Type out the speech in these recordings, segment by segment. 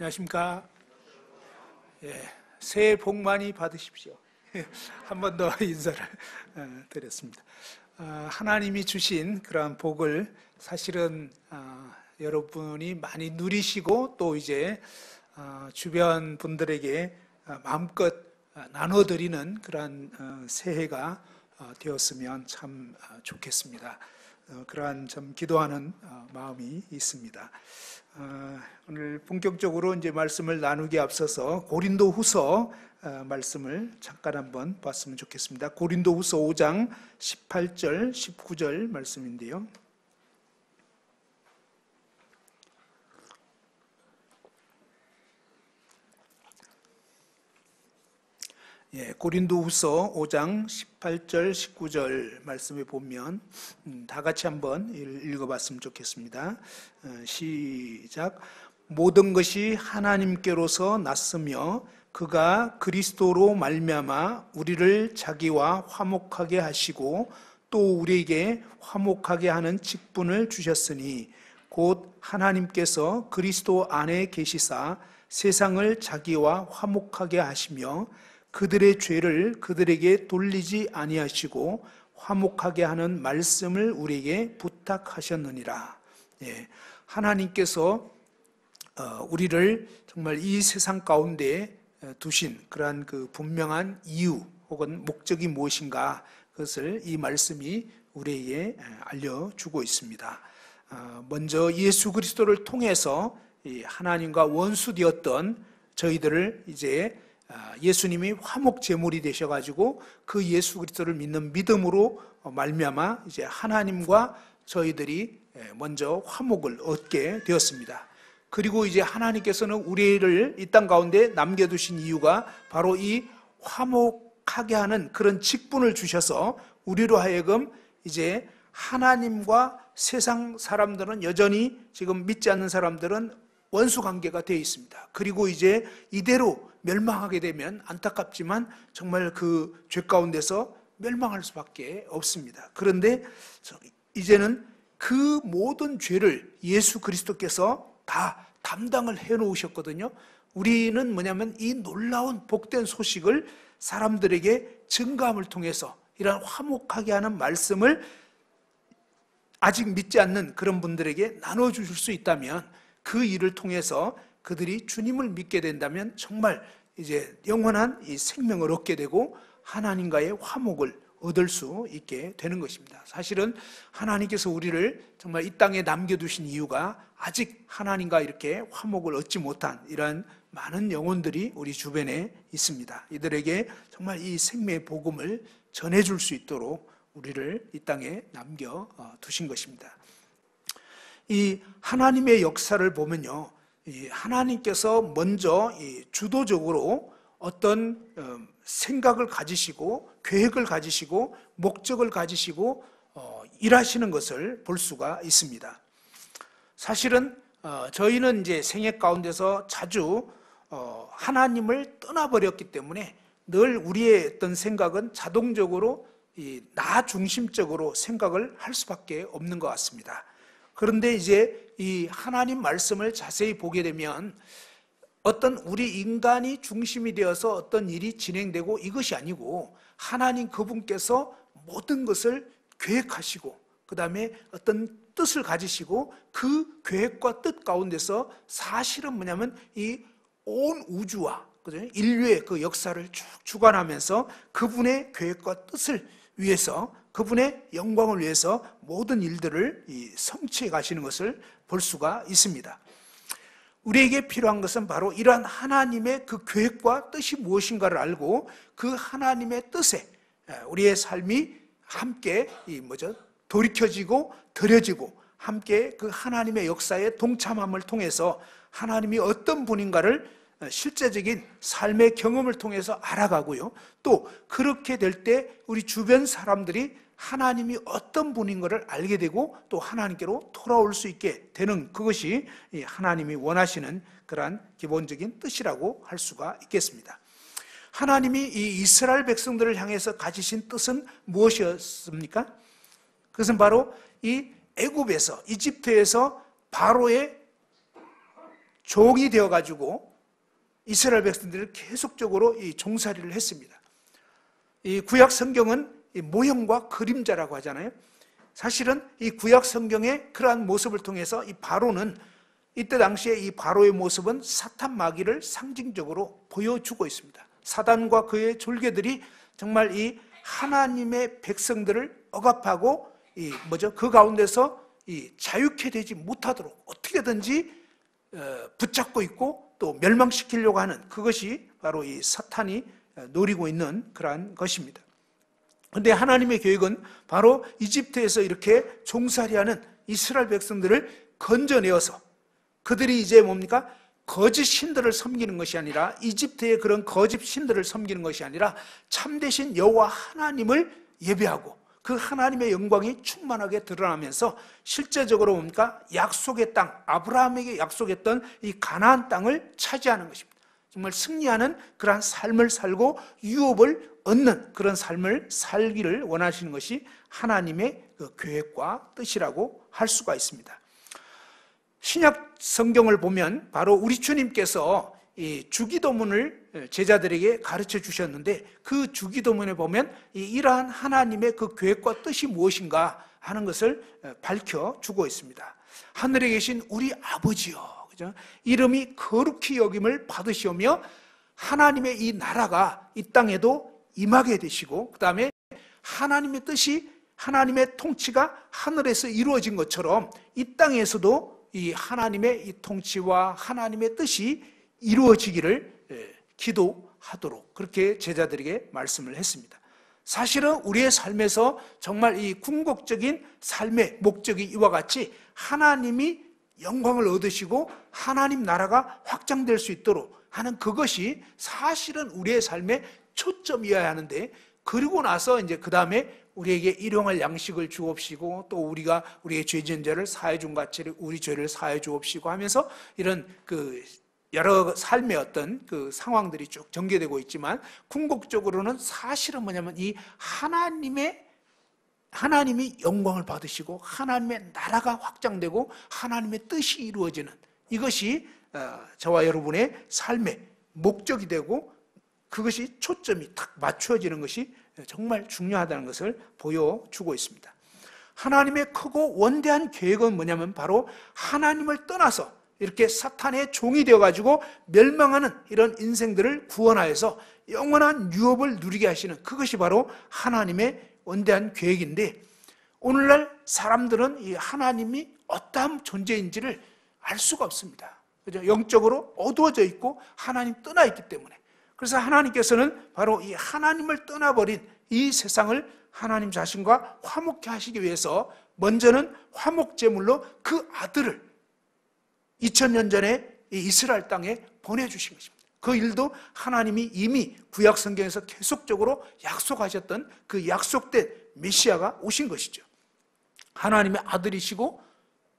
안녕하십니까? 예, 새해 복 많이 받으십시오. 한 번 더 인사를 드렸습니다. 하나님이 주신 그러한 복을 사실은 여러분이 많이 누리시고 또 이제 주변 분들에게 마음껏 나눠드리는 그러한 새해가 되었으면 참 좋겠습니다. 그러한 좀 기도하는 마음이 있습니다. 오늘 본격적으로 이제 말씀을 나누기 앞서서 고린도후서 말씀을 잠깐 한번 봤으면 좋겠습니다. 고린도후서 5장 18절, 19절 말씀인데요. 고린도후서 5장 18절, 19절 말씀에 보면 다 같이 한번 읽어봤으면 좋겠습니다. 시작. 모든 것이 하나님께로서 났으며 그가 그리스도로 말미암아 우리를 자기와 화목하게 하시고 또 우리에게 화목하게 하는 직분을 주셨으니 곧 하나님께서 그리스도 안에 계시사 세상을 자기와 화목하게 하시며 그들의 죄를 그들에게 돌리지 아니하시고 화목하게 하는 말씀을 우리에게 부탁하셨느니라. 하나님께서 우리를 정말 이 세상 가운데 두신 그러한 그 분명한 이유 혹은 목적이 무엇인가, 그것을 이 말씀이 우리에게 알려주고 있습니다. 먼저 예수 그리스도를 통해서 하나님과 원수되었던 저희들을 이제 예수님이 화목 제물이 되셔가지고 그 예수 그리스도를 믿는 믿음으로 말미암아 이제 하나님과 저희들이 먼저 화목을 얻게 되었습니다. 그리고 이제 하나님께서는 우리를 이 땅 가운데 남겨두신 이유가 바로 이 화목하게 하는 그런 직분을 주셔서 우리로 하여금 이제 하나님과 세상 사람들은 여전히 지금 믿지 않는 사람들은 원수 관계가 되어 있습니다. 그리고 이제 이대로 멸망하게 되면 안타깝지만 정말 그 죄 가운데서 멸망할 수밖에 없습니다. 그런데 이제는 그 모든 죄를 예수 그리스도께서 다 담당을 해 놓으셨거든요. 우리는 뭐냐면 이 놀라운 복된 소식을 사람들에게 증거함을 통해서 이런 화목하게 하는 말씀을 아직 믿지 않는 그런 분들에게 나눠주실 수 있다면, 그 일을 통해서 그들이 주님을 믿게 된다면 정말 이제 영원한 이 생명을 얻게 되고 하나님과의 화목을 얻을 수 있게 되는 것입니다. 사실은 하나님께서 우리를 정말 이 땅에 남겨두신 이유가 아직 하나님과 이렇게 화목을 얻지 못한 이러한 많은 영혼들이 우리 주변에 있습니다. 이들에게 정말 이 생명의 복음을 전해줄 수 있도록 우리를 이 땅에 남겨두신 것입니다. 이 하나님의 역사를 보면요, 이 하나님께서 먼저 이 주도적으로 어떤 생각을 가지시고 계획을 가지시고 목적을 가지시고 일하시는 것을 볼 수가 있습니다. 사실은 저희는 이제 생애 가운데서 자주 하나님을 떠나버렸기 때문에 늘 우리의 어떤 생각은 자동적으로 나 중심적으로 생각을 할 수밖에 없는 것 같습니다. 그런데 이제 이 하나님 말씀을 자세히 보게 되면 어떤 우리 인간이 중심이 되어서 어떤 일이 진행되고 이것이 아니고 하나님 그분께서 모든 것을 계획하시고 그 다음에 어떤 뜻을 가지시고 그 계획과 뜻 가운데서 사실은 뭐냐면 이 온 우주와 인류의 그 역사를 쭉 주관하면서 그분의 계획과 뜻을 위해서, 그분의 영광을 위해서 모든 일들을 성취해 가시는 것을 볼 수가 있습니다. 우리에게 필요한 것은 바로 이러한 하나님의 그 계획과 뜻이 무엇인가를 알고 그 하나님의 뜻에 우리의 삶이 함께 돌이켜지고 드려지고 함께 그 하나님의 역사에 동참함을 통해서 하나님이 어떤 분인가를 실제적인 삶의 경험을 통해서 알아가고요, 또 그렇게 될 때 우리 주변 사람들이 하나님이 어떤 분인 것을 알게 되고 또 하나님께로 돌아올 수 있게 되는, 그것이 하나님이 원하시는 그러한 기본적인 뜻이라고 할 수가 있겠습니다. 하나님이 이 이스라엘 백성들을 향해서 가지신 뜻은 무엇이었습니까? 그것은 바로 이 애굽에서, 이집트에서 바로의 종이 되어가지고 이스라엘 백성들을 계속적으로 이 종살이를 했습니다. 이 구약 성경은 이 모형과 그림자라고 하잖아요. 사실은 이 구약 성경의 그러한 모습을 통해서 이 바로는 이때 당시에 이 바로의 모습은 사탄 마귀를 상징적으로 보여주고 있습니다. 사단과 그의 졸개들이 정말 이 하나님의 백성들을 억압하고 그 가운데서 이 자유케 되지 못하도록 어떻게든지 붙잡고 있고 또 멸망시키려고 하는 그것이 바로 이 사탄이 노리고 있는 그러한 것입니다. 그런데 하나님의 계획은 바로 이집트에서 이렇게 종살이하는 이스라엘 백성들을 건져내어서 그들이 이제 뭡니까? 거짓 신들을 섬기는 것이 아니라 이집트의 그런 거짓 신들을 섬기는 것이 아니라 참되신 여호와 하나님을 예배하고 그 하나님의 영광이 충만하게 드러나면서 실제적으로 뭡니까? 약속의 땅, 아브라함에게 약속했던 이 가나안 땅을 차지하는 것입니다. 정말 승리하는 그러한 삶을 살고 유업을 얻는 그런 삶을 살기를 원하시는 것이 하나님의 그 계획과 뜻이라고 할 수가 있습니다. 신약 성경을 보면 바로 우리 주님께서 이 주기도문을 제자들에게 가르쳐 주셨는데 그 주기도문에 보면 이러한 하나님의 그 계획과 뜻이 무엇인가 하는 것을 밝혀주고 있습니다. 하늘에 계신 우리 아버지여, 그죠? 이름이 거룩히 여김을 받으시오며 하나님의 이 나라가 이 땅에도 임하게 되시고 그 다음에 하나님의 뜻이 하나님의 통치가 하늘에서 이루어진 것처럼 이 땅에서도 이 하나님의 이 통치와 하나님의 뜻이 이루어지기를 기도하도록 그렇게 제자들에게 말씀을 했습니다. 사실은 우리의 삶에서 정말 이 궁극적인 삶의 목적이 이와 같이 하나님이 영광을 얻으시고 하나님 나라가 확장될 수 있도록 하는 그것이 사실은 우리의 삶의 초점이어야 하는데 그리고 나서 이제 그 다음에 우리에게 일용할 양식을 주옵시고 또 우리가 우리의 죄진자를 사해 준 같이 우리 죄를 사해 주옵시고 하면서 이런 그 여러 삶의 어떤 그 상황들이 쭉 전개되고 있지만 궁극적으로는 사실은 뭐냐면 이 하나님이 영광을 받으시고 하나님의 나라가 확장되고 하나님의 뜻이 이루어지는 이것이 저와 여러분의 삶의 목적이 되고 그것이 초점이 딱 맞춰지는 것이 정말 중요하다는 것을 보여주고 있습니다. 하나님의 크고 원대한 계획은 뭐냐면 바로 하나님을 떠나서 이렇게 사탄의 종이 되어가지고 멸망하는 이런 인생들을 구원하여서 영원한 유업을 누리게 하시는 그것이 바로 하나님의 원대한 계획인데 오늘날 사람들은 이 하나님이 어떠한 존재인지를 알 수가 없습니다. 그죠? 영적으로 어두워져 있고 하나님 떠나 있기 때문에 그래서 하나님께서는 바로 이 하나님을 떠나버린 이 세상을 하나님 자신과 화목케 하시기 위해서 먼저는 화목제물로 그 아들을 2000년 전에 이 이스라엘 땅에 보내주신 것입니다. 그 일도 하나님이 이미 구약 성경에서 계속적으로 약속하셨던 그 약속된 메시아가 오신 것이죠. 하나님의 아들이시고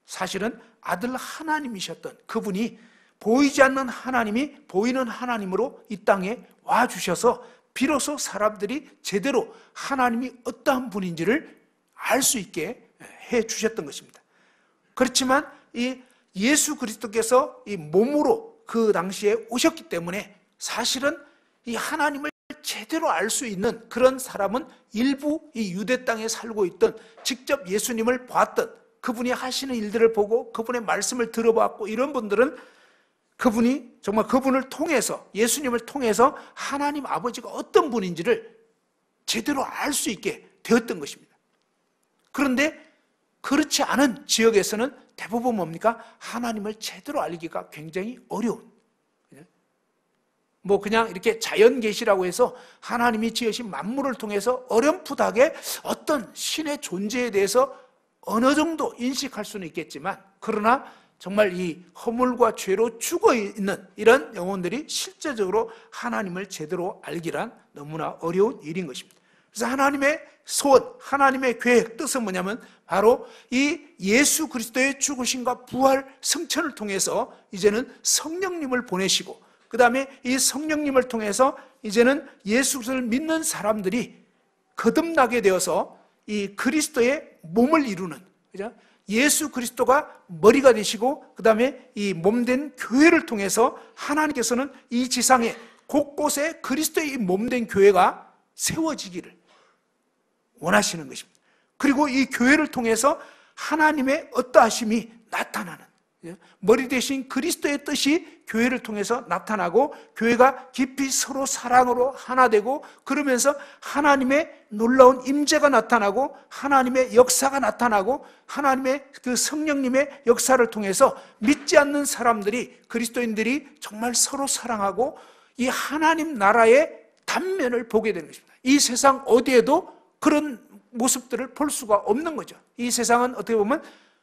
사실은 아들 하나님이셨던 그분이 보이지 않는 하나님이 보이는 하나님으로 이 땅에 와주셔서 비로소 사람들이 제대로 하나님이 어떠한 분인지를 알 수 있게 해주셨던 것입니다. 그렇지만 이 예수 그리스도께서 이 몸으로 그 당시에 오셨기 때문에 사실은 이 하나님을 제대로 알 수 있는 그런 사람은 일부 이 유대 땅에 살고 있던 직접 예수님을 봤던 그분이 하시는 일들을 보고 그분의 말씀을 들어봤고 이런 분들은 그분이 정말 그분을 통해서 예수님을 통해서 하나님 아버지가 어떤 분인지를 제대로 알 수 있게 되었던 것입니다. 그런데 그렇지 않은 지역에서는 대부분 뭡니까? 하나님을 제대로 알기가 굉장히 어려운 그냥 이렇게 자연 계시라고 해서 하나님이 지으신 만물을 통해서 어렴풋하게 어떤 신의 존재에 대해서 어느 정도 인식할 수는 있겠지만 그러나 정말 이 허물과 죄로 죽어있는 이런 영혼들이 실제적으로 하나님을 제대로 알기란 너무나 어려운 일인 것입니다. 그래서 하나님의 소원, 하나님의 계획, 뜻은 뭐냐면 바로 이 예수 그리스도의 죽으심과 부활, 승천을 통해서 이제는 성령님을 보내시고 그 다음에 이 성령님을 통해서 이제는 예수 그리스도를 믿는 사람들이 거듭나게 되어서 이 그리스도의 몸을 이루는 그죠? 예수 그리스도가 머리가 되시고 그 다음에 이 몸된 교회를 통해서 하나님께서는 이 지상에 곳곳에 그리스도의 몸된 교회가 세워지기를 원하시는 것입니다. 그리고 이 교회를 통해서 하나님의 어떠하심이 나타나는, 머리 대신 그리스도의 뜻이 교회를 통해서 나타나고 교회가 깊이 서로 사랑으로 하나 되고 그러면서 하나님의 놀라운 임재가 나타나고 하나님의 역사가 나타나고 하나님의 그 성령님의 역사를 통해서 믿지 않는 사람들이, 그리스도인들이 정말 서로 사랑하고 이 하나님 나라의 단면을 보게 되는 것입니다. 이 세상 어디에도 그런 모습들을 볼 수가 없는 거죠. 이 세상은 어떻게 보면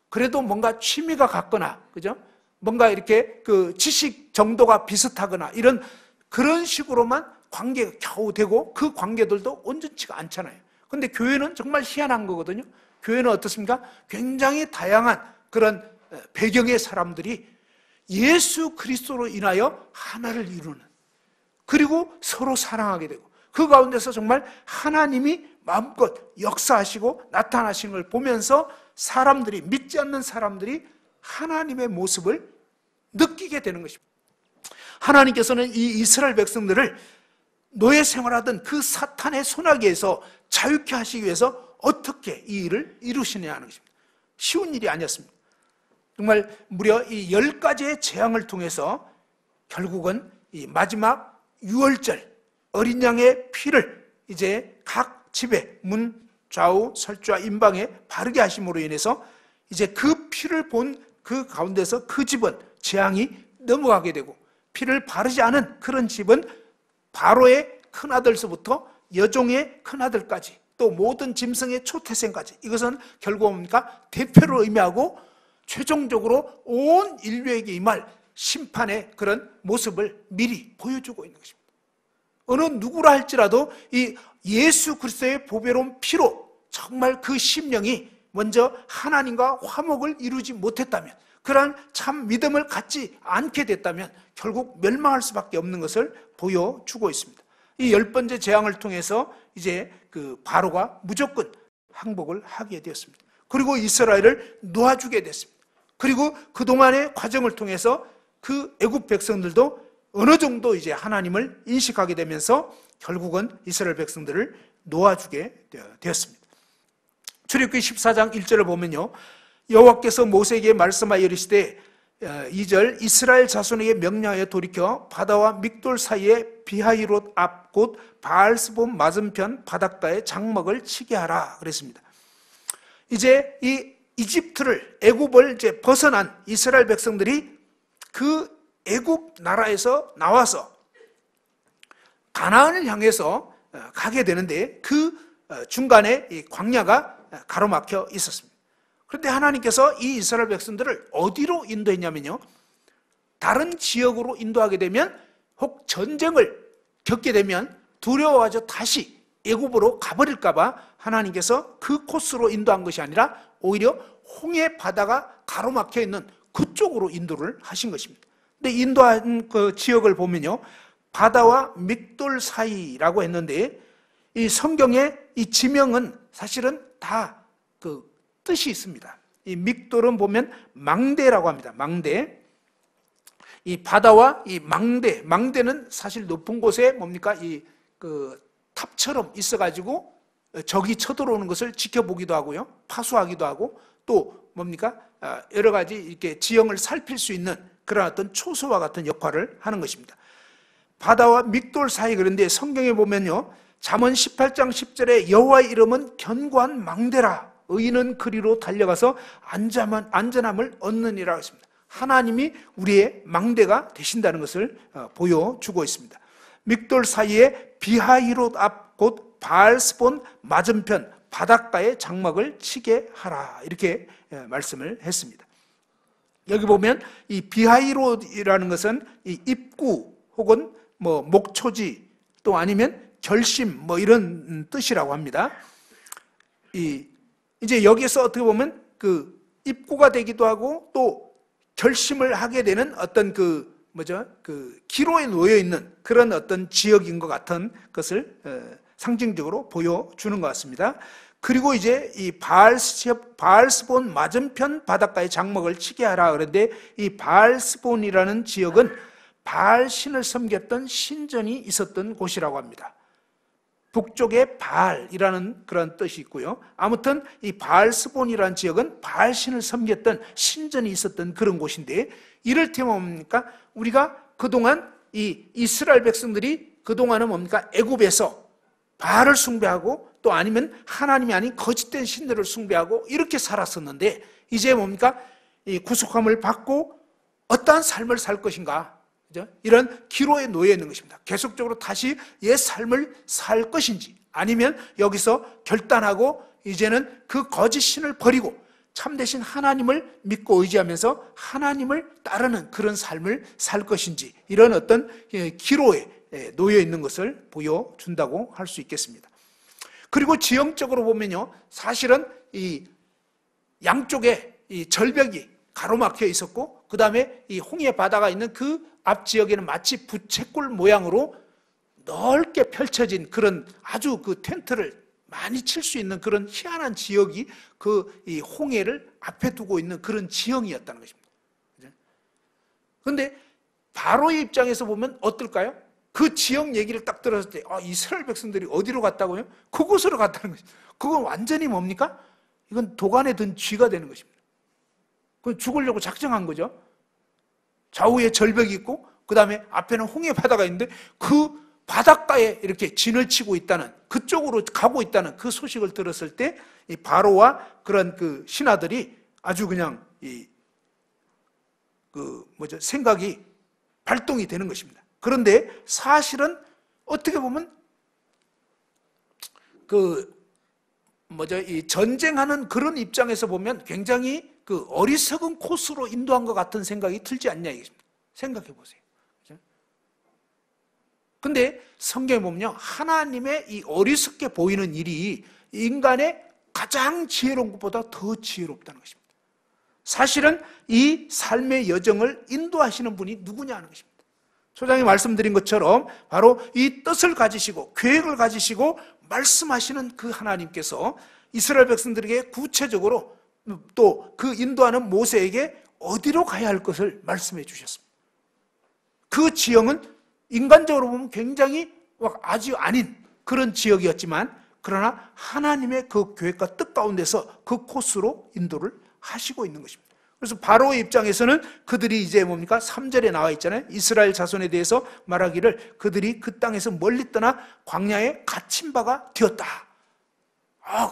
그래도 뭔가 취미가 같거나, 그죠? 뭔가 이렇게 그 지식 정도가 비슷하거나 이런 그런 식으로만 관계가 겨우 되고 그 관계들도 온전치가 않잖아요. 근데 교회는 정말 희한한 거거든요. 교회는 어떻습니까? 굉장히 다양한 그런 배경의 사람들이 예수 그리스도로 인하여 하나를 이루는, 그리고 서로 사랑하게 되고 그 가운데서 정말 하나님이 마음껏 역사하시고 나타나신 걸 보면서 사람들이, 믿지 않는 사람들이 하나님의 모습을 느끼게 되는 것입니다. 하나님께서는 이 이스라엘 백성들을 노예 생활하던 그 사탄의 손아귀에서 자유케 하시기 위해서 어떻게 이 일을 이루시냐 하는 것입니다. 쉬운 일이 아니었습니다. 정말 무려 이 10가지의 재앙을 통해서 결국은 이 마지막 유월절 어린 양의 피를 이제 각 집에 문 좌우 설주와 임방에 바르게 하심으로 인해서 이제 그 피를 본 그 가운데서 그 집은 재앙이 넘어가게 되고, 피를 바르지 않은 그런 집은 바로의 큰아들서부터 여종의 큰아들까지 또 모든 짐승의 초태생까지, 이것은 결국 뭡니까? 대표를 의미하고 최종적으로 온 인류에게 임할 심판의 그런 모습을 미리 보여주고 있는 것입니다. 어느 누구라 할지라도 이 예수 그리스도의 보배로운 피로 정말 그 심령이 먼저 하나님과 화목을 이루지 못했다면, 그러한 참 믿음을 갖지 않게 됐다면 결국 멸망할 수밖에 없는 것을 보여주고 있습니다. 이 10번째 재앙을 통해서 이제 그 바로가 무조건 항복을 하게 되었습니다. 그리고 이스라엘을 놓아주게 됐습니다. 그리고 그동안의 과정을 통해서 그 애굽 백성들도 어느 정도 이제 하나님을 인식하게 되면서 결국은 이스라엘 백성들을 놓아주게 되었습니다. 출애굽기 14장 1절을 보면요, 여호와께서 모세에게 말씀하여 이르시되 2절 이스라엘 자손에게 명령하여 돌이켜 바다와 믹돌 사이에 비하이롯 앞 곧 바알스본 맞은편 바닷가에 장막을 치게 하라 그랬습니다. 이제 이 이집트를, 애굽을 이제 벗어난 이스라엘 백성들이 그 애굽 나라에서 나와서 가나안을 향해서 가게 되는데 그 중간에 이 광야가 가로막혀 있었습니다. 그런데 하나님께서 이 이스라엘 백성들을 어디로 인도했냐면요, 다른 지역으로 인도하게 되면 혹 전쟁을 겪게 되면 두려워가지고 다시 애굽으로 가버릴까 봐 하나님께서 그 코스로 인도한 것이 아니라 오히려 홍해 바다가 가로막혀 있는 그쪽으로 인도를 하신 것입니다. 근데 인도한 그 지역을 보면요, 바다와 믹돌 사이라고 했는데 이 성경의 이 지명은 사실은 다 그 뜻이 있습니다. 이 믹돌은 보면 망대라고 합니다. 망대. 이 바다와 이 망대는 사실 높은 곳에 뭡니까? 이 그 탑처럼 있어가지고 적이 쳐들어오는 것을 지켜보기도 하고요, 파수하기도 하고 또 뭡니까? 여러 가지 이렇게 지형을 살필 수 있는 그런 어떤 초소와 같은 역할을 하는 것입니다. 바다와 믹돌 사이. 그런데 성경에 보면요, 잠언 18장 10절에 여호와의 이름은 견고한 망대라, 의인은 그리로 달려가서 안전함을 얻느니라 했습니다. 하나님이 우리의 망대가 되신다는 것을 보여주고 있습니다. 믹돌 사이에 비하이롯 앞 곧 바알스본 맞은편 바닷가에 장막을 치게 하라, 이렇게 말씀을 했습니다. 여기 보면 이 비하이롯이라는 것은 이 입구 혹은 뭐 목초지 또 아니면 결심 뭐 이런 뜻이라고 합니다. 이제 여기서 어떻게 보면 그 입구가 되기도 하고 또 결심을 하게 되는 어떤 그 기로에 놓여 있는 그런 어떤 지역인 것 같은 것을 상징적으로 보여주는 것 같습니다. 그리고 이제 이 바알스본 맞은편 바닷가에 장막을 치게 하라. 그런데 이 바알스본이라는 지역은 바알 신을 섬겼던 신전이 있었던 곳이라고 합니다. 북쪽에 바알이라는 그런 뜻이 있고요. 아무튼 이 바알스본이라는 지역은 바알 신을 섬겼던 신전이 있었던 그런 곳인데, 이를테면 뭡니까? 우리가 그동안 이 이스라엘 백성들이 그동안은 뭡니까? 애굽에서 바알을 숭배하고 또 아니면 하나님이 아닌 거짓된 신들을 숭배하고 이렇게 살았었는데, 이제 뭡니까? 이 구속함을 받고 어떠한 삶을 살 것인가? 이런 기로에 놓여 있는 것입니다. 계속적으로 다시 옛 삶을 살 것인지, 아니면 여기서 결단하고 이제는 그 거짓 신을 버리고 참되신 하나님을 믿고 의지하면서 하나님을 따르는 그런 삶을 살 것인지, 이런 어떤 기로에 놓여 있는 것을 보여준다고 할 수 있겠습니다. 그리고 지형적으로 보면요, 사실은 이 양쪽에 이 절벽이 가로막혀 있었고, 그 다음에 이 홍해 바다가 있는 그 앞 지역에는 마치 부채꼴 모양으로 넓게 펼쳐진 그런 아주 그 텐트를 많이 칠 수 있는 그런 희한한 지역이 그 이 홍해를 앞에 두고 있는 그런 지형이었다는 것입니다. 그런데 바로의 입장에서 보면 어떨까요? 그 지역 얘기를 딱 들었을 때, 이스라엘 백성들이 어디로 갔다고요? 그곳으로 갔다는 것입니다. 그건 완전히 뭡니까? 이건 도간에 든 쥐가 되는 것입니다. 그건 죽으려고 작정한 거죠. 좌우에 절벽이 있고 그 다음에 앞에는 홍해 바다가 있는데 그 바닷가에 이렇게 진을 치고 있다는, 그쪽으로 가고 있다는 그 소식을 들었을 때 이 바로와 그런 그 신하들이 아주 그냥 생각이 발동이 되는 것입니다. 그런데 사실은 어떻게 보면 이 전쟁하는 그런 입장에서 보면 굉장히 그 어리석은 코스로 인도한 것 같은 생각이 들지 않냐 이것입니다. 생각해 보세요. 근데 성경에 보면요, 하나님의 이 어리석게 보이는 일이 인간의 가장 지혜로운 것보다 더 지혜롭다는 것입니다. 사실은 이 삶의 여정을 인도하시는 분이 누구냐 하는 것입니다. 소장이 말씀드린 것처럼 바로 이 뜻을 가지시고 계획을 가지시고 말씀하시는 그 하나님께서 이스라엘 백성들에게 구체적으로 또 그 인도하는 모세에게 어디로 가야 할 것을 말씀해 주셨습니다. 그 지형은 인간적으로 보면 굉장히 아주 아닌 그런 지역이었지만, 그러나 하나님의 그 계획과 뜻 가운데서 그 코스로 인도를 하시고 있는 것입니다. 그래서 바로의 입장에서는 그들이 이제 뭡니까? 3절에 나와 있잖아요. 이스라엘 자손에 대해서 말하기를 그들이 그 땅에서 멀리 떠나 광야에 갇힌 바가 되었다.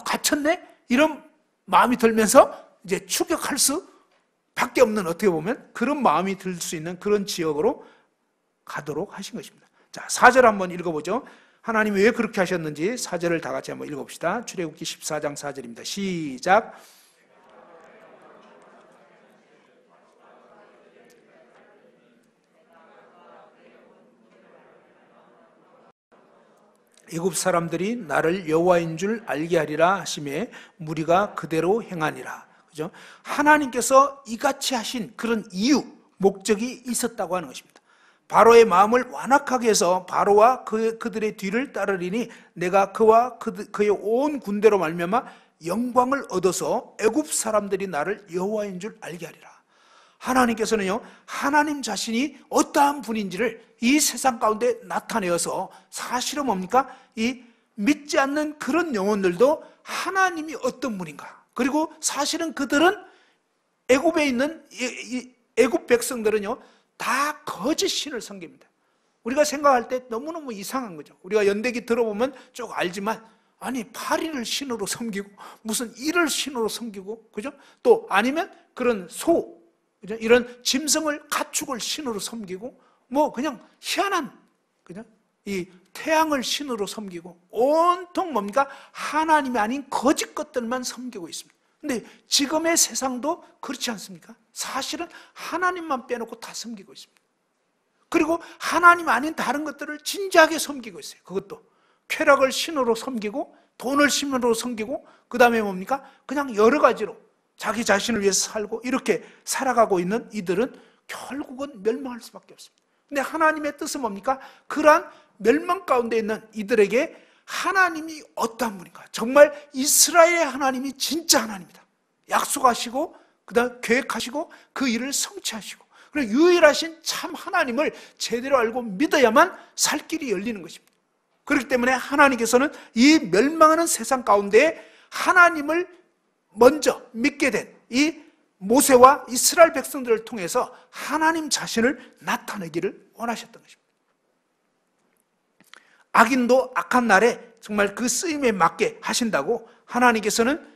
갇혔네? 이런 마음이 들면서 이제 추격할 수밖에 없는, 어떻게 보면 그런 마음이 들 수 있는 그런 지역으로 가도록 하신 것입니다. 자, 4절 한번 읽어보죠. 하나님이 왜 그렇게 하셨는지 4절을 다 같이 한번 읽어봅시다. 출애굽기 14장 4절입니다. 시작. 애굽 사람들이 나를 여호와인 줄 알게 하리라 하심에 무리가 그대로 행하니라. 그죠? 하나님께서 이같이 하신 그런 이유, 목적이 있었다고 하는 것입니다. 바로의 마음을 완악하게 해서 바로와 그들의 뒤를 따르리니 내가 그와 그의 온 군대로 말미암아 영광을 얻어서 애굽 사람들이 나를 여호와인 줄 알게 하리라. 하나님께서는요, 하나님 자신이 어떠한 분인지를 이 세상 가운데 나타내어서 사실은 뭡니까? 이 믿지 않는 그런 영혼들도 하나님이 어떤 분인가, 그리고 사실은 그들은 애굽에 있는 애굽 백성들은요 다 거짓 신을 섬깁니다. 우리가 생각할 때 너무너무 이상한 거죠. 우리가 연대기 들어보면 쭉 알지만, 아니 파리를 신으로 섬기고 무슨 이를 신으로 섬기고, 그죠? 또 아니면 그런 소, 그죠? 이런 짐승을 가축을 신으로 섬기고, 뭐 그냥 희한한, 그죠? 이 태양을 신으로 섬기고 온통 뭡니까? 하나님이 아닌 거짓 것들만 섬기고 있습니다. 근데 지금의 세상도 그렇지 않습니까? 사실은 하나님만 빼놓고 다 섬기고 있습니다. 그리고 하나님 아닌 다른 것들을 진지하게 섬기고 있어요. 그것도 쾌락을 신으로 섬기고 돈을 신으로 섬기고, 그 다음에 뭡니까? 그냥 여러 가지로 자기 자신을 위해서 살고 이렇게 살아가고 있는 이들은 결국은 멸망할 수밖에 없습니다. 근데 하나님의 뜻은 뭡니까? 그러한 멸망 가운데 있는 이들에게 하나님이 어떠한 분인가? 정말 이스라엘의 하나님이 진짜 하나님이다. 약속하시고 그다음 계획하시고 그 일을 성취하시고, 그리고 유일하신 참 하나님을 제대로 알고 믿어야만 살 길이 열리는 것입니다. 그렇기 때문에 하나님께서는 이 멸망하는 세상 가운데 하나님을 먼저 믿게 된 이 모세와 이스라엘 백성들을 통해서 하나님 자신을 나타내기를 원하셨던 것입니다. 악인도 악한 날에 정말 그 쓰임에 맞게 하신다고 하나님께서는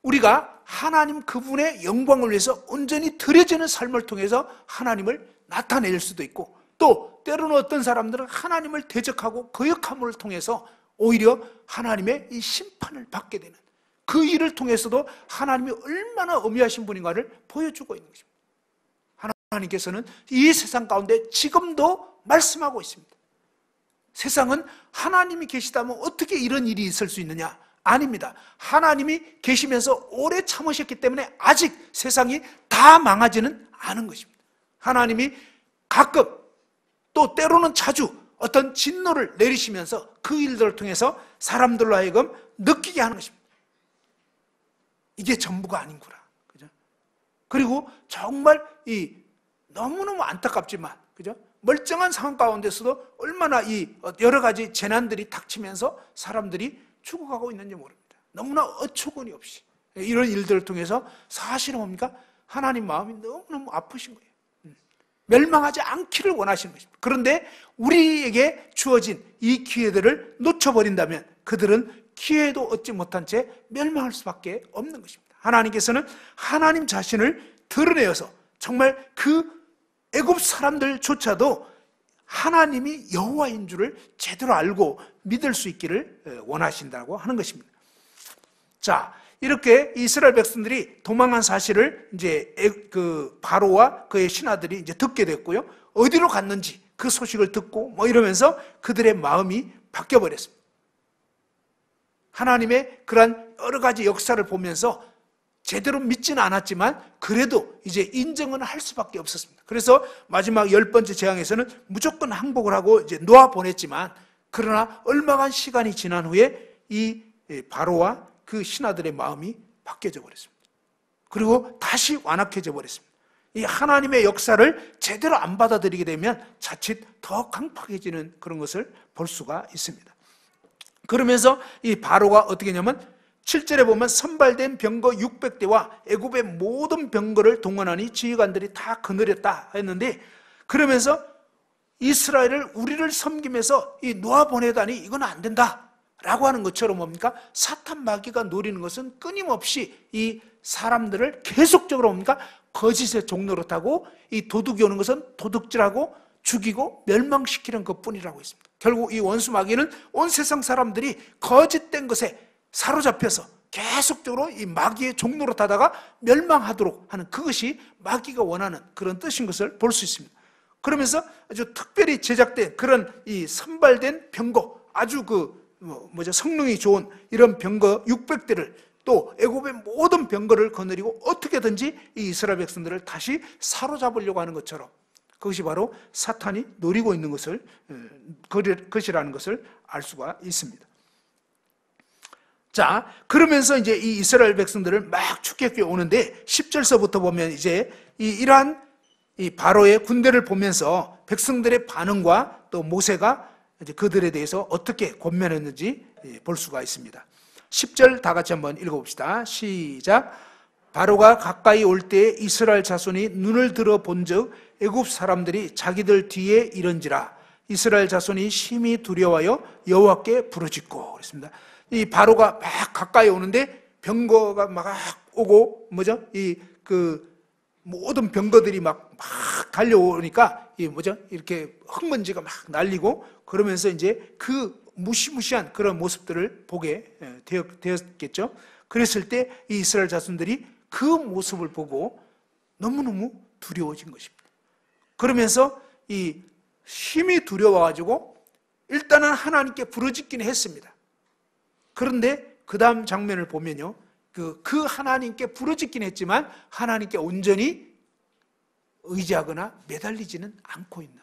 우리가 하나님 그분의 영광을 위해서 온전히 드려지는 삶을 통해서 하나님을 나타낼 수도 있고, 또 때로는 어떤 사람들은 하나님을 대적하고 거역함을 통해서 오히려 하나님의 이 심판을 받게 되는 그 일을 통해서도 하나님이 얼마나 엄위하신 분인가를 보여주고 있는 것입니다. 하나님께서는 이 세상 가운데 지금도 말씀하고 있습니다. 세상은 하나님이 계시다면 어떻게 이런 일이 있을 수 있느냐? 아닙니다. 하나님이 계시면서 오래 참으셨기 때문에 아직 세상이 다 망하지는 않은 것입니다. 하나님이 가끔, 또 때로는 자주 어떤 진노를 내리시면서 그 일들을 통해서 사람들로 하여금 느끼게 하는 것입니다. 이게 전부가 아닌구나. 그죠? 그리고 정말 이 너무너무 안타깝지만, 그죠? 멀쩡한 상황 가운데서도 얼마나 이 여러 가지 재난들이 닥치면서 사람들이 죽어가고 있는지 모릅니다. 너무나 어처구니 없이 이런 일들을 통해서 사실은 뭡니까? 하나님 마음이 너무너무 아프신 거예요. 멸망하지 않기를 원하시는 것입니다. 그런데 우리에게 주어진 이 기회들을 놓쳐버린다면 그들은 기회도 얻지 못한 채 멸망할 수밖에 없는 것입니다. 하나님께서는 하나님 자신을 드러내어서 정말 그 애굽 사람들조차도 하나님이 여호와인 줄을 제대로 알고 믿을 수 있기를 원하신다고 하는 것입니다. 자, 이렇게 이스라엘 백성들이 도망한 사실을 이제 그 바로와 그의 신하들이 이제 듣게 됐고요. 어디로 갔는지 그 소식을 듣고 뭐 이러면서 그들의 마음이 바뀌어 버렸습니다. 하나님의 그러한 여러 가지 역사를 보면서 제대로 믿지는 않았지만 그래도 이제 인정은 할 수밖에 없었습니다. 그래서 마지막 10번째 재앙에서는 무조건 항복을 하고 이제 놓아 보냈지만, 그러나 얼마간 시간이 지난 후에 이 바로와 그 신하들의 마음이 바뀌어져 버렸습니다. 그리고 다시 완악해져 버렸습니다. 이 하나님의 역사를 제대로 안 받아들이게 되면 자칫 더 강팍해지는 그런 것을 볼 수가 있습니다. 그러면서 이 바로가 어떻게 했냐면 7절에 보면 선발된 병거 600대와 애굽의 모든 병거를 동원하니 지휘관들이 다 거느렸다 했는데, 그러면서 이스라엘을 우리를 섬기면서 이 놓아보내다니 이건 안 된다 라고 하는 것처럼 뭡니까? 사탄 마귀가 노리는 것은 끊임없이 이 사람들을 계속적으로 뭡니까? 거짓의 종로로 타고 이 도둑이 오는 것은 도둑질하고 죽이고 멸망시키는 것뿐이라고 했습니다. 결국 이 원수 마귀는 온 세상 사람들이 거짓된 것에 사로잡혀서 계속적으로 이 마귀의 종로로 타다가 멸망하도록 하는, 그것이 마귀가 원하는 그런 뜻인 것을 볼 수 있습니다. 그러면서 아주 특별히 제작된 그런 이 선발된 병거, 아주 성능이 좋은 이런 병거 600대를 또 애굽의 모든 병거를 거느리고 어떻게든지 이 이스라엘 백성들을 다시 사로잡으려고 하는 것처럼, 그것이 바로 사탄이 노리고 있는 것이라는 것을 알 수가 있습니다. 자, 그러면서 이제 이 이스라엘 백성들을 막 축격해 오는데 10절서부터 보면 이제 이러한 이 바로의 군대를 보면서 백성들의 반응과 또 모세가 이제 그들에 대해서 어떻게 권면했는지 볼 수가 있습니다. 10절 다 같이 한번 읽어봅시다. 시작. 바로가 가까이 올 때 이스라엘 자손이 눈을 들어 본즉 애굽 사람들이 자기들 뒤에 이른지라. 이스라엘 자손이 심히 두려워하여 여호와께 부르짖고 그랬습니다. 이 바로가 막 가까이 오는데 병거가 막 오고 모든 병거들이 막 달려오니까 이렇게 흙먼지가 막 날리고 그러면서 이제 그 무시무시한 그런 모습들을 보게 되었겠죠. 그랬을 때 이 이스라엘 자손들이 그 모습을 보고 너무너무 두려워진 것입니다. 그러면서 이 힘이 두려워가지고 일단은 하나님께 부르짖긴 했습니다. 그런데 그 다음 장면을 보면요, 그 하나님께 부르짖긴 했지만 하나님께 온전히 의지하거나 매달리지는 않고 있는,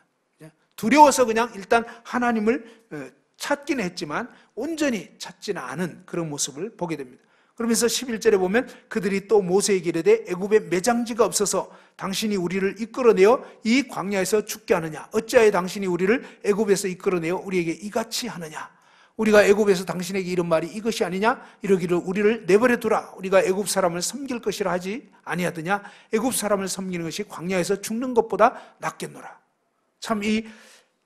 두려워서 그냥 일단 하나님을 찾기는 했지만 온전히 찾지는 않은 그런 모습을 보게 됩니다. 그러면서 11절에 보면 그들이 또 모세에게 이르되 애굽에 매장지가 없어서 당신이 우리를 이끌어내어 이 광야에서 죽게 하느냐? 어찌하여 당신이 우리를 애굽에서 이끌어내어 우리에게 이같이 하느냐? 우리가 애굽에서 당신에게 이런 말이 이것이 아니냐? 이러기를 우리를 내버려 두라. 우리가 애굽 사람을 섬길 것이라 하지 아니하더냐? 애굽 사람을 섬기는 것이 광야에서 죽는 것보다 낫겠노라. 참 이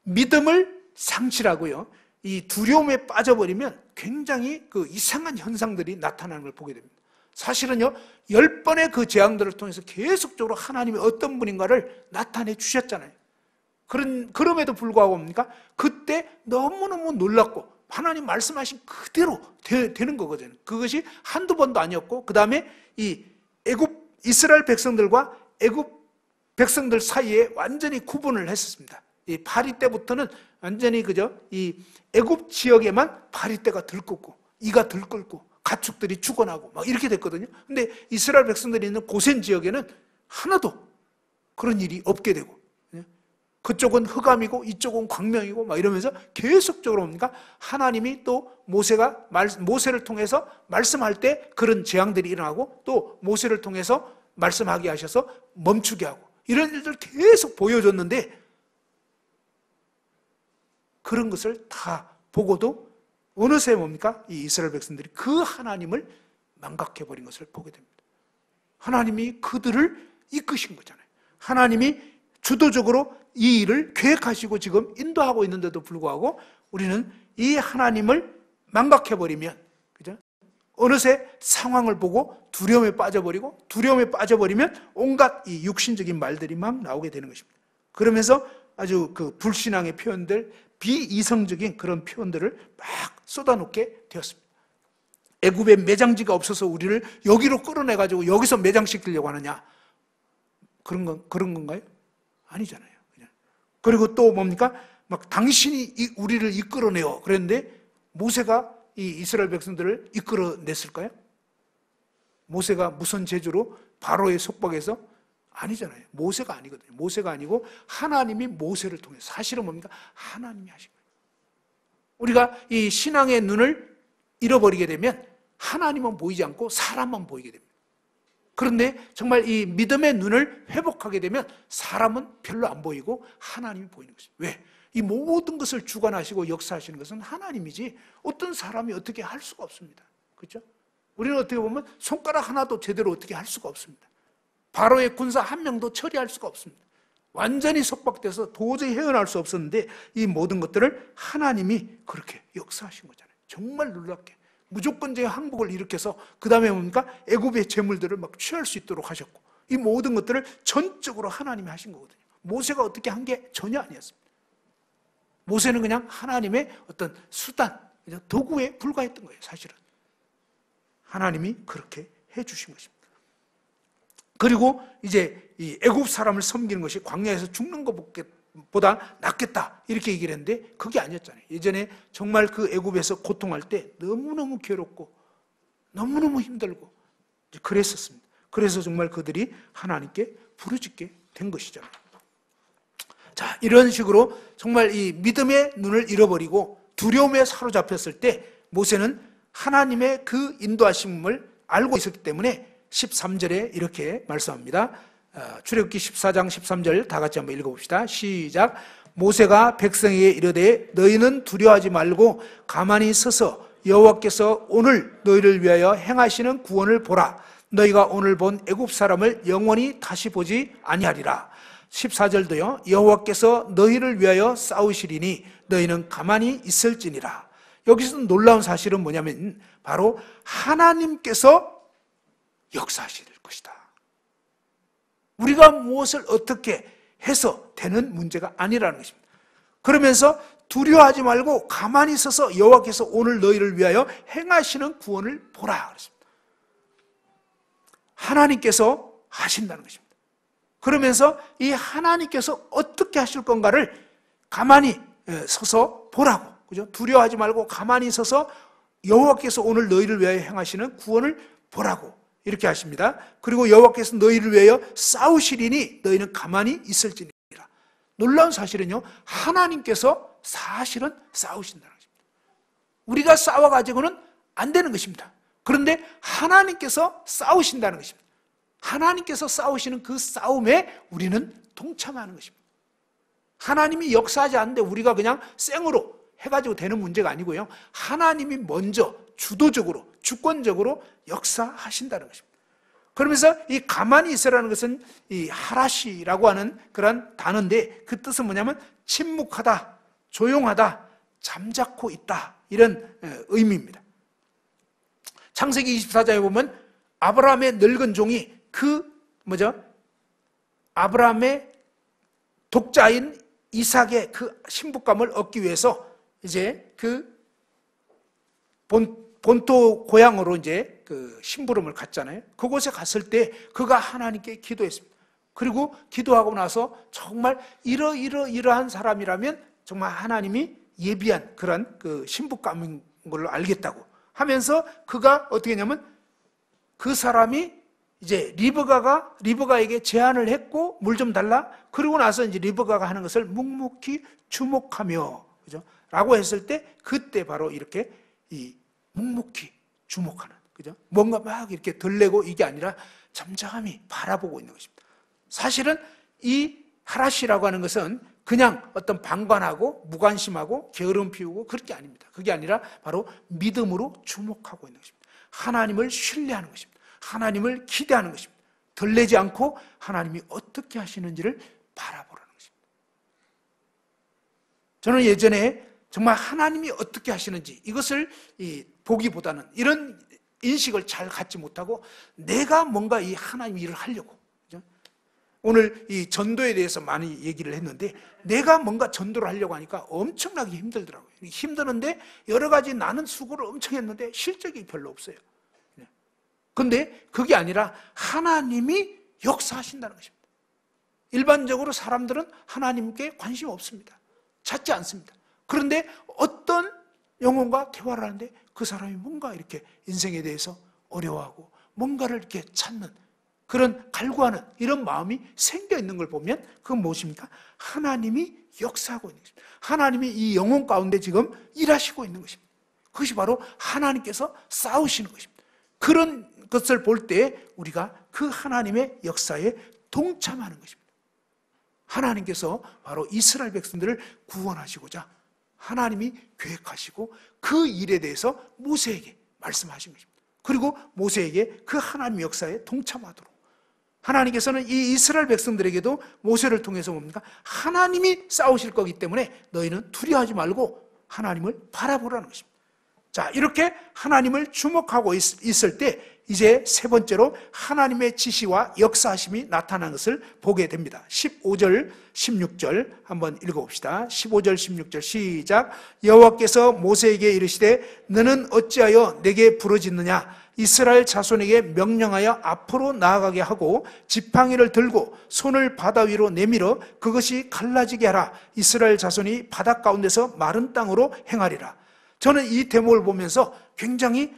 믿음을 상실하고요, 이 두려움에 빠져버리면 굉장히 그 이상한 현상들이 나타나는 걸 보게 됩니다. 사실은요, 10번의 그 재앙들을 통해서 계속적으로 하나님이 어떤 분인가를 나타내 주셨잖아요. 그럼에도 불구하고 뭡니까? 그때 너무너무 놀랍고 하나님 말씀하신 그대로 되는 거거든요. 그것이 한두 번도 아니었고, 그 다음에 이 이스라엘 백성들과 애굽 백성들 사이에 완전히 구분을 했었습니다. 이 파리 때부터는 완전히 이 애굽 지역에만 파리 때가 들끓고 이가 들끓고 가축들이 죽어나고 막 이렇게 됐거든요. 근데 이스라엘 백성들이 있는 고센 지역에는 하나도 그런 일이 없게 되고, 그쪽은 흑암이고 이쪽은 광명이고 막 이러면서 계속적으로 뭡니까? 하나님이 또 모세를 통해서 말씀할 때 그런 재앙들이 일어나고, 또 모세를 통해서 말씀하게 하셔서 멈추게 하고, 이런 일들 계속 보여줬는데, 그런 것을 다 보고도 어느새 뭡니까? 이 이스라엘 백성들이 그 하나님을 망각해버린 것을 보게 됩니다. 하나님이 그들을 이끄신 거잖아요. 하나님이 주도적으로 이 일을 계획하시고 지금 인도하고 있는데도 불구하고 우리는 이 하나님을 망각해버리면, 그죠? 어느새 상황을 보고 두려움에 빠져버리고, 두려움에 빠져버리면 온갖 이 육신적인 말들이 막 나오게 되는 것입니다. 그러면서 아주 그 불신앙의 표현들, 비이성적인 그런 표현들을 막 쏟아놓게 되었습니다. 애굽에 매장지가 없어서 우리를 여기로 끌어내가지고 여기서 매장시키려고 하느냐? 그런 건가요? 아니잖아요. 그냥. 그리고 또 뭡니까? 막 당신이 우리를 이끌어내요. 그랬는데 모세가 이 이스라엘 백성들을 이끌어냈을까요? 모세가 무슨 재주로 바로의 속박에서? 아니잖아요. 모세가 아니거든요. 모세가 아니고 하나님이 모세를 통해서, 사실은 뭡니까? 하나님이 하신 거예요. 우리가 이 신앙의 눈을 잃어버리게 되면 하나님은 보이지 않고 사람만 보이게 됩니다. 그런데 정말 이 믿음의 눈을 회복하게 되면 사람은 별로 안 보이고 하나님이 보이는 것입니다. 왜? 이 모든 것을 주관하시고 역사하시는 것은 하나님이지 어떤 사람이 어떻게 할 수가 없습니다. 그렇죠? 우리는 어떻게 보면 손가락 하나도 제대로 어떻게 할 수가 없습니다. 바로의 군사 한 명도 처리할 수가 없습니다. 완전히 속박돼서 도저히 헤어날 수 없었는데 이 모든 것들을 하나님이 그렇게 역사하신 거잖아요. 정말 놀랍게 무조건적인 항복을 일으켜서 그 다음에 뭡니까? 애굽의 재물들을 막 취할 수 있도록 하셨고, 이 모든 것들을 전적으로 하나님이 하신 거거든요. 모세가 어떻게 한 게 전혀 아니었습니다. 모세는 그냥 하나님의 어떤 수단, 그냥 도구에 불과했던 거예요. 사실은 하나님이 그렇게 해주신 것입니다. 그리고 이제 이 애굽 사람을 섬기는 것이 광야에서 죽는 것보다 낫겠다 이렇게 얘기를 했는데 그게 아니었잖아요. 예전에 정말 그 애굽에서 고통할 때 너무너무 괴롭고 너무너무 힘들고 그랬었습니다. 그래서 정말 그들이 하나님께 부르짖게 된 것이죠. 자, 이런 식으로 정말 이 믿음의 눈을 잃어버리고 두려움에 사로잡혔을 때 모세는 하나님의 그 인도하심을 알고 있었기 때문에 13절에 이렇게 말씀합니다. 출애굽기 14장 13절 다 같이 한번 읽어봅시다. 시작. 모세가 백성에게 이르되 너희는 두려워하지 말고 가만히 서서 여호와께서 오늘 너희를 위하여 행하시는 구원을 보라. 너희가 오늘 본 애굽 사람을 영원히 다시 보지 아니하리라. 14절도요. 여호와께서 너희를 위하여 싸우시리니 너희는 가만히 있을지니라. 여기서 놀라운 사실은 뭐냐면 바로 하나님께서 역사하실 것이다. 우리가 무엇을 어떻게 해서 되는 문제가 아니라는 것입니다. 그러면서 두려워하지 말고 가만히 서서 여호와께서 오늘 너희를 위하여 행하시는 구원을 보라 그랬습니다. 하나님께서 하신다는 것입니다. 그러면서 이 하나님께서 어떻게 하실 건가를 가만히 서서 보라고, 그죠? 두려워하지 말고 가만히 서서 여호와께서 오늘 너희를 위하여 행하시는 구원을 보라고 이렇게 하십니다. 그리고 여호와께서 너희를 위하여 싸우시리니 너희는 가만히 있을지니라. 놀라운 사실은요, 하나님께서 사실은 싸우신다는 것입니다. 우리가 싸워가지고는 안 되는 것입니다. 그런데 하나님께서 싸우신다는 것입니다. 하나님께서 싸우시는 그 싸움에 우리는 동참하는 것입니다. 하나님이 역사하지 않는데 우리가 그냥 생으로 해가지고 되는 문제가 아니고요. 하나님이 먼저 주도적으로, 주권적으로 역사하신다는 것입니다. 그러면서 이 가만히 있으라는 것은 이 하라시라고 하는 그런 단어인데 그 뜻은 뭐냐면 침묵하다, 조용하다, 잠자코 있다 이런 의미입니다. 창세기 24장에 보면 아브라함의 늙은 종이 아브라함의 독자인 이삭의 그 신부감을 얻기 위해서 이제 그 본토 고향으로 이제 그 심부름을 갔잖아요. 그곳에 갔을 때 그가 하나님께 기도했습니다. 그리고 기도하고 나서 정말 이러한 사람이라면 정말 하나님이 예비한 그런 그 신부감인 걸로 알겠다고 하면서 그가 어떻게 했냐면 그 사람이 이제 리브가에게 제안을 했고 물 좀 달라. 그러고 나서 이제 리브가가 하는 것을 묵묵히 주목하며, 그죠? 라고 했을 때 그때 바로 이렇게 이 묵묵히 주목하는, 그죠? 뭔가 막 이렇게 들레고 이게 아니라 잠잠히 바라보고 있는 것입니다. 사실은 이 하라시라고 하는 것은 그냥 어떤 방관하고 무관심하고 게으름 피우고 그럴 게 아닙니다. 그게 아니라 바로 믿음으로 주목하고 있는 것입니다. 하나님을 신뢰하는 것입니다. 하나님을 기대하는 것입니다. 들레지 않고 하나님이 어떻게 하시는지를 바라보라는 것입니다. 저는 예전에 정말 하나님이 어떻게 하시는지 이것을 보기보다는 이런 인식을 잘 갖지 못하고 내가 뭔가 이 하나님 일을 하려고, 그죠? 오늘 이 전도에 대해서 많이 얘기를 했는데 내가 뭔가 전도를 하려고 하니까 엄청나게 힘들더라고요. 힘드는데 여러 가지 나는 수고를 엄청 했는데 실적이 별로 없어요. 그런데 그게 아니라 하나님이 역사하신다는 것입니다. 일반적으로 사람들은 하나님께 관심 없습니다. 찾지 않습니다. 그런데 어떤 영혼과 대화를 하는데 그 사람이 뭔가 이렇게 인생에 대해서 어려워하고 뭔가를 이렇게 찾는 그런 갈구하는 이런 마음이 생겨 있는 걸 보면 그건 무엇입니까? 하나님이 역사하고 있는 것입니다. 하나님이 이 영혼 가운데 지금 일하시고 있는 것입니다. 그것이 바로 하나님께서 싸우시는 것입니다. 그런 것을 볼 때 우리가 그 하나님의 역사에 동참하는 것입니다. 하나님께서 바로 이스라엘 백성들을 구원하시고자 하나님이 계획하시고 그 일에 대해서 모세에게 말씀하신 것입니다. 그리고 모세에게 그 하나님의 역사에 동참하도록 하나님께서는 이 이스라엘 백성들에게도 모세를 통해서 뭡니까? 하나님이 싸우실 거기 때문에 너희는 두려워하지 말고 하나님을 바라보라는 것입니다. 자, 이렇게 하나님을 주목하고 있을 때 이제 세 번째로 하나님의 지시와 역사하심이 나타난 것을 보게 됩니다. 15절, 16절 한번 읽어봅시다. 15절, 16절 시작. 여호와께서 모세에게 이르시되 너는 어찌하여 내게 부르짖느냐? 이스라엘 자손에게 명령하여 앞으로 나아가게 하고 지팡이를 들고 손을 바다 위로 내밀어 그것이 갈라지게 하라. 이스라엘 자손이 바다 가운데서 마른 땅으로 행하리라. 저는 이 대목을 보면서 굉장히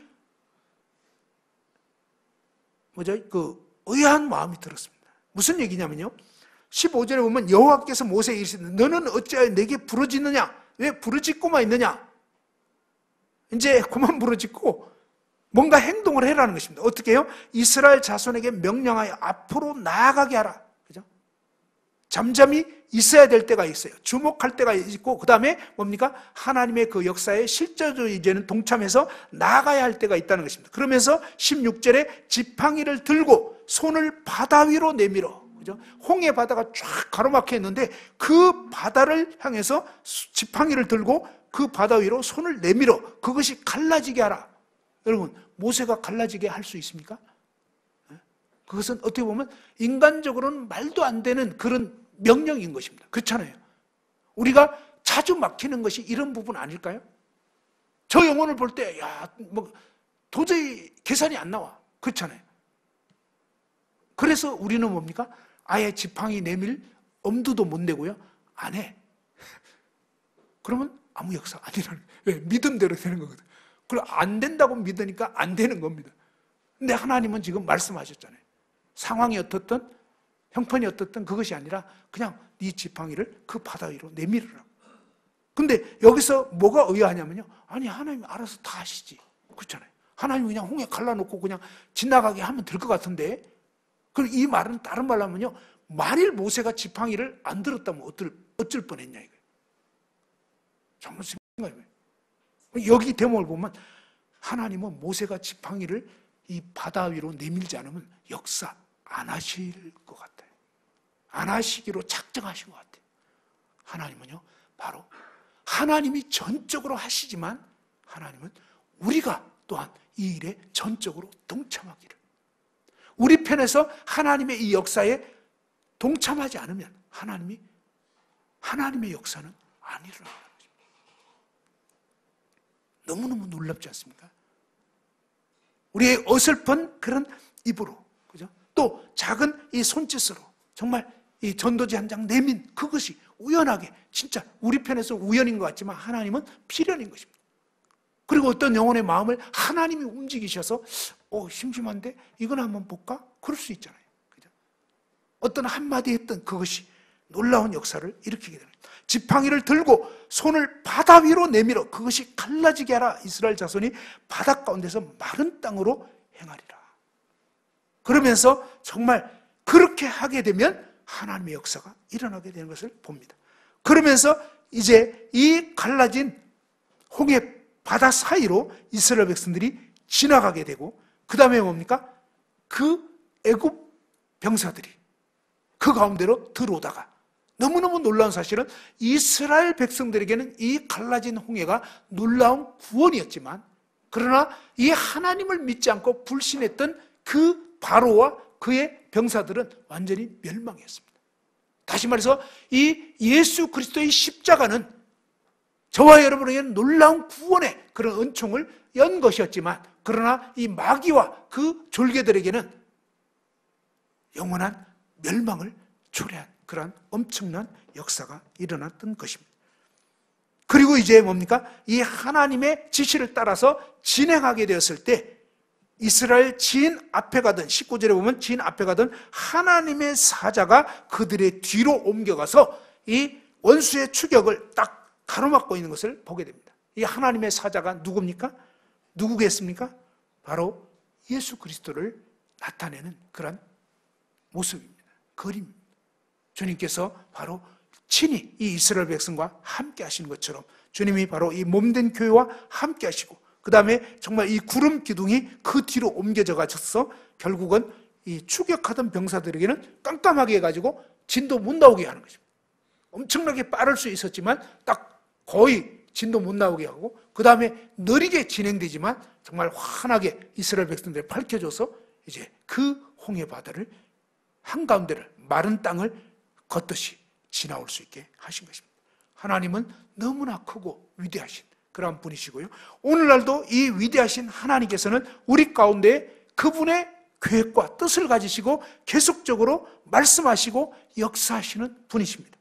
의아한 마음이 들었습니다. 무슨 얘기냐면요. 15절에 보면 여호와께서 모세에게 이르시되 너는 어찌하여 내게 부르짖느냐? 왜 부르짖고만 있느냐? 이제 그만 부르짖고 뭔가 행동을 해라는 것입니다. 어떻게 해요? 이스라엘 자손에게 명령하여 앞으로 나아가게 하라. 그죠? 잠잠히 있어야 될 때가 있어요. 주목할 때가 있고 그 다음에 뭡니까? 하나님의 그 역사에 실제로 이제는 동참해서 나아가야 할 때가 있다는 것입니다. 그러면서 16절에 지팡이를 들고 손을 바다 위로 내밀어. 그죠? 홍해 바다가 쫙 가로막혀 있는데 그 바다를 향해서 지팡이를 들고 그 바다 위로 손을 내밀어 그것이 갈라지게 하라. 여러분, 모세가 갈라지게 할 수 있습니까? 그것은 어떻게 보면 인간적으로는 말도 안 되는 그런 명령인 것입니다. 그렇잖아요. 우리가 자주 막히는 것이 이런 부분 아닐까요? 저 영혼을 볼 때, 도저히 계산이 안 나와. 그렇잖아요. 그래서 우리는 뭡니까? 아예 지팡이 내밀 엄두도 못 내고요. 안 해. 그러면 아무 역사 아니라는, 왜? 믿음대로 되는 거거든. 그럼 안 된다고 믿으니까 안 되는 겁니다. 근데 하나님은 지금 말씀하셨잖아요. 상황이 어떻든 형편이 어떻든 그것이 아니라 그냥 네 지팡이를 그 바다 위로 내밀으라고. 근데 여기서 뭐가 의아하냐면요. 아니, 하나님이 알아서 다 하시지. 그렇잖아요. 하나님이 그냥 홍해 갈라놓고 그냥 지나가게 하면 될 것 같은데. 그럼 이 말은 다른 말로 하면요. 만일 모세가 지팡이를 안 들었다면 어쩔 뻔했냐 이거예요. 정말 생각해요. 여기 대목을 보면 하나님은 모세가 지팡이를 이 바다 위로 내밀지 않으면 역사 안 하실 것 같아요. 안 하시기로 작정하신 것 같아요. 하나님은요, 바로 하나님이 전적으로 하시지만 하나님은 우리가 또한 이 일에 전적으로 동참하기를. 우리 편에서 하나님의 이 역사에 동참하지 않으면 하나님의 역사는 안 일어나는 것입니다. 너무너무 놀랍지 않습니까? 우리의 어설픈 그런 입으로, 그죠? 또 작은 이 손짓으로 정말 이 전도지 한 장 내민 그것이 우연하게 진짜 우리 편에서 우연인 것 같지만 하나님은 필연인 것입니다. 그리고 어떤 영혼의 마음을 하나님이 움직이셔서 심심한데 이건 한번 볼까? 그럴 수 있잖아요. 그죠? 어떤 한마디 했던 그것이 놀라운 역사를 일으키게 됩니다. 지팡이를 들고 손을 바다 위로 내밀어 그것이 갈라지게 하라. 이스라엘 자손이 바다 가운데서 마른 땅으로 행하리라. 그러면서 정말 그렇게 하게 되면 하나님의 역사가 일어나게 되는 것을 봅니다. 그러면서 이제 이 갈라진 홍해 바다 사이로 이스라엘 백성들이 지나가게 되고 그 다음에 뭡니까? 그 애굽 병사들이 그 가운데로 들어오다가 너무너무 놀라운 사실은 이스라엘 백성들에게는 이 갈라진 홍해가 놀라운 구원이었지만 그러나 이 하나님을 믿지 않고 불신했던 그 바로와 그의 병사들은 완전히 멸망했습니다. 다시 말해서 이 예수 그리스도의 십자가는 저와 여러분에게는 놀라운 구원의 그런 은총을 연 것이었지만 그러나 이 마귀와 그 졸개들에게는 영원한 멸망을 초래한 그러한 엄청난 역사가 일어났던 것입니다. 그리고 이제 뭡니까? 이 하나님의 지시를 따라서 진행하게 되었을 때 이스라엘 지인 앞에 가던 19절에 보면 지인 앞에 가던 하나님의 사자가 그들의 뒤로 옮겨가서 이 원수의 추격을 딱 가로막고 있는 것을 보게 됩니다. 이 하나님의 사자가 누굽니까? 누구겠습니까? 바로 예수 그리스도를 나타내는 그런 모습입니다. 그림입니다. 주님께서 바로 친히 이 이스라엘 백성과 함께 하시는 것처럼 주님이 바로 이 몸된 교회와 함께 하시고 그 다음에 정말 이 구름 기둥이 그 뒤로 옮겨져 가셔서 결국은 이 추격하던 병사들에게는 깜깜하게 해가지고 진도 못 나오게 하는 것입니다. 엄청나게 빠를 수 있었지만 딱 거의 진도 못 나오게 하고 그 다음에 느리게 진행되지만 정말 환하게 이스라엘 백성들이 밝혀져서 이제 그 홍해 바다를 한가운데를 마른 땅을 걷듯이 지나올 수 있게 하신 것입니다. 하나님은 너무나 크고 위대하신 그런 분이시고요. 오늘날도 이 위대하신 하나님께서는 우리 가운데 그분의 계획과 뜻을 가지시고 계속적으로 말씀하시고 역사하시는 분이십니다.